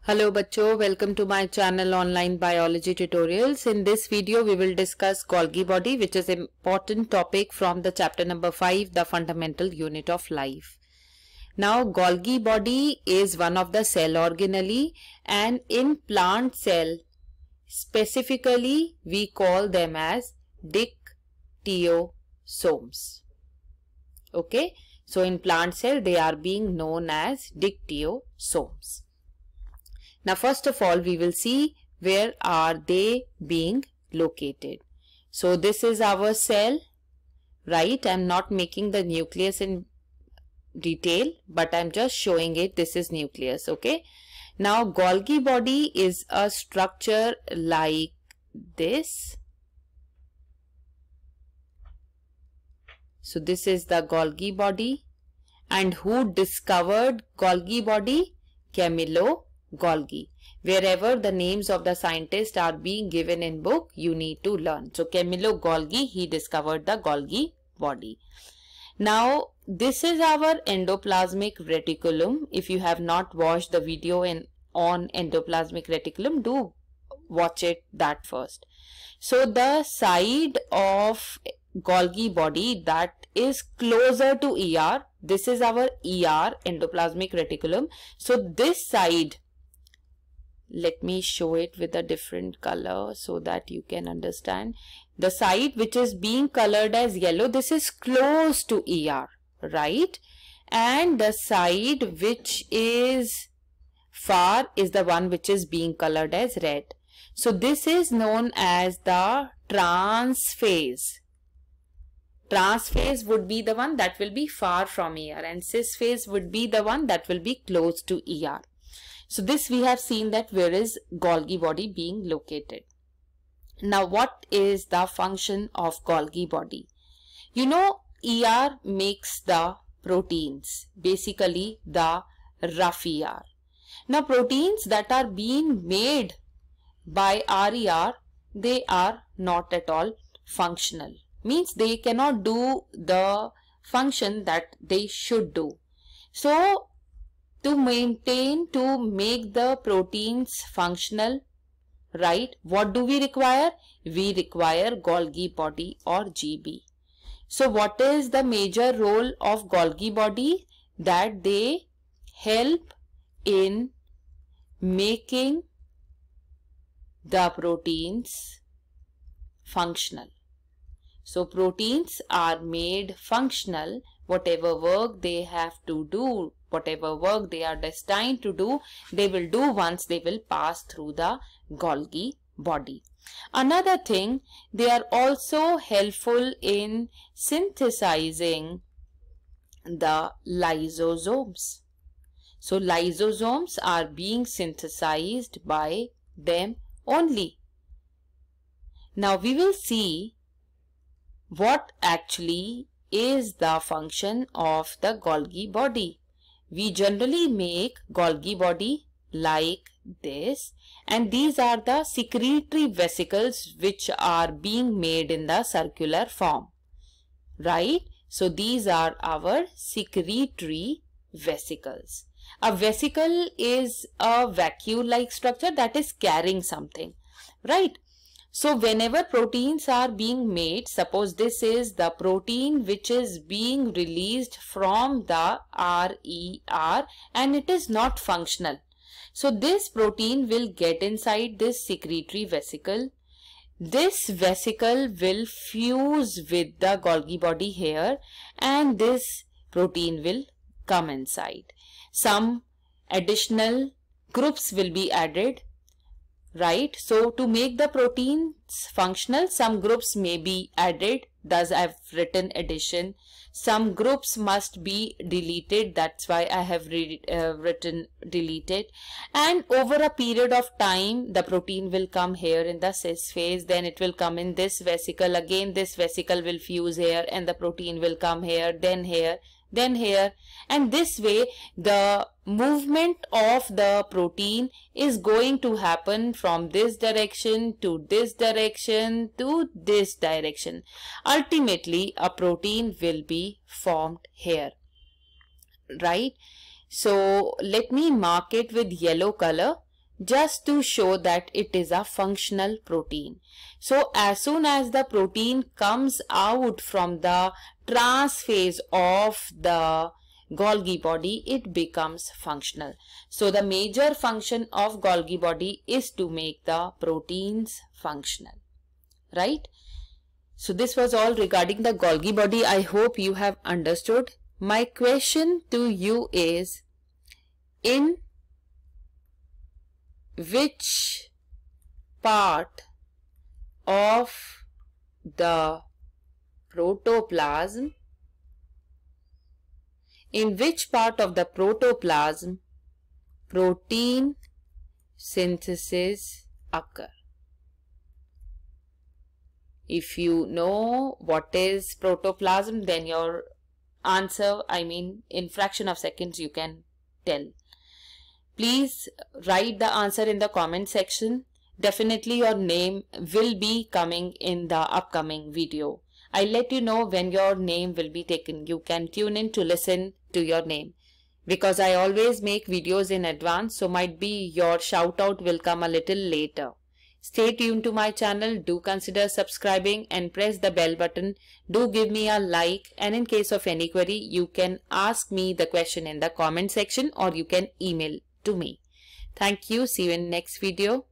Hello bachcho, welcome to my channel Online Biology Tutorials. In this video we will discuss Golgi body, which is an important topic from the chapter number 5, the fundamental unit of life. Now Golgi body is one of the cell organelle, and in plant cell specifically we call them as dictyosomes. Okay, so in plant cell they are being known as dictyosomes. Now first of all we will see where are they being located. So this is our cell, right? I'm not making the nucleus in detail, but I'm just showing it. This is nucleus, okay? Now Golgi body is a structure like this. So this is the Golgi body, and who discovered Golgi body? Camillo Golgi. Wherever the names of the scientists are being given in book, you need to learn. So Camillo Golgi, he discovered the Golgi body. Now this is our endoplasmic reticulum. If you have not watched the video on endoplasmic reticulum, do watch that first. So the side of Golgi body that is closer to ER, this is our ER, endoplasmic reticulum. So this side, let me show it with a different color so that you can understand. The side which is being colored as yellow, this is close to ER, right? And the side which is far is the one which is being colored as red. So this is known as the transphase. Transphase would be the one that will be far from ER, and cis phase would be the one that will be close to ER. So this we have seen that where is Golgi body being located. Now what is the function of Golgi body? You know, ER makes the proteins, basically the rough ER. Now proteins that are being made by RER, they are not at all functional. Means they cannot do the function that they should do. So to make the proteins functional, right, what do we require? We require Golgi body or GB. So what is the major role of Golgi body? That they help in making the proteins functional. So proteins are made functional. Whatever work they have to do, whatever work they are destined to do, they will do once they will pass through the Golgi body. Another thing, they are also helpful in synthesizing the lysosomes. So lysosomes are being synthesized by them only. Now we will see what actually is the function of the Golgi body. We generally make Golgi body like this, and these are the secretory vesicles which are being made in the circular form, right? So these are our secretory vesicles. A vesicle is a vacuole-like structure that is carrying something, right? So whenever proteins are being made, suppose this is the protein which is being released from the RER and it is not functional. So this protein will get inside this secretory vesicle. This vesicle will fuse with the Golgi body here, and this protein will come inside. Some additional groups will be added, right? So to make the proteins functional, some groups may be added. Thus I have written addition. Some groups must be deleted. That's why I have written deleted. And over a period of time, the protein will come here in the cis phase. Then it will come in this vesicle. Again, this vesicle will fuse here, and the protein will come here, then here, then here. And this way the movement of the protein is going to happen from this direction to this direction to this direction. Ultimately a protein will be formed here, right? So let me mark it with yellow color. just to show that it is a functional protein. So as soon as the protein comes out from the trans phase of the Golgi body, it becomes functional. So the major function of Golgi body is to make the proteins functional, right? So this was all regarding the Golgi body. I hope you have understood. My question to you is, in which part of the protoplasm, protein synthesis occur? If you know what is protoplasm, then your answer, in fraction of seconds you can tell. Please write the answer in the comment section. Definitely your name will be coming in the upcoming video. I'll let you know when your name will be taken. You can tune in to listen to your name, because I always make videos in advance, so might be your shout out will come a little later. Stay tuned to my channel. Do consider subscribing and press the bell button. Do give me a like, and in case of any query, you can ask me the question in the comment section, or you can email to me. Thank you. See you in next video.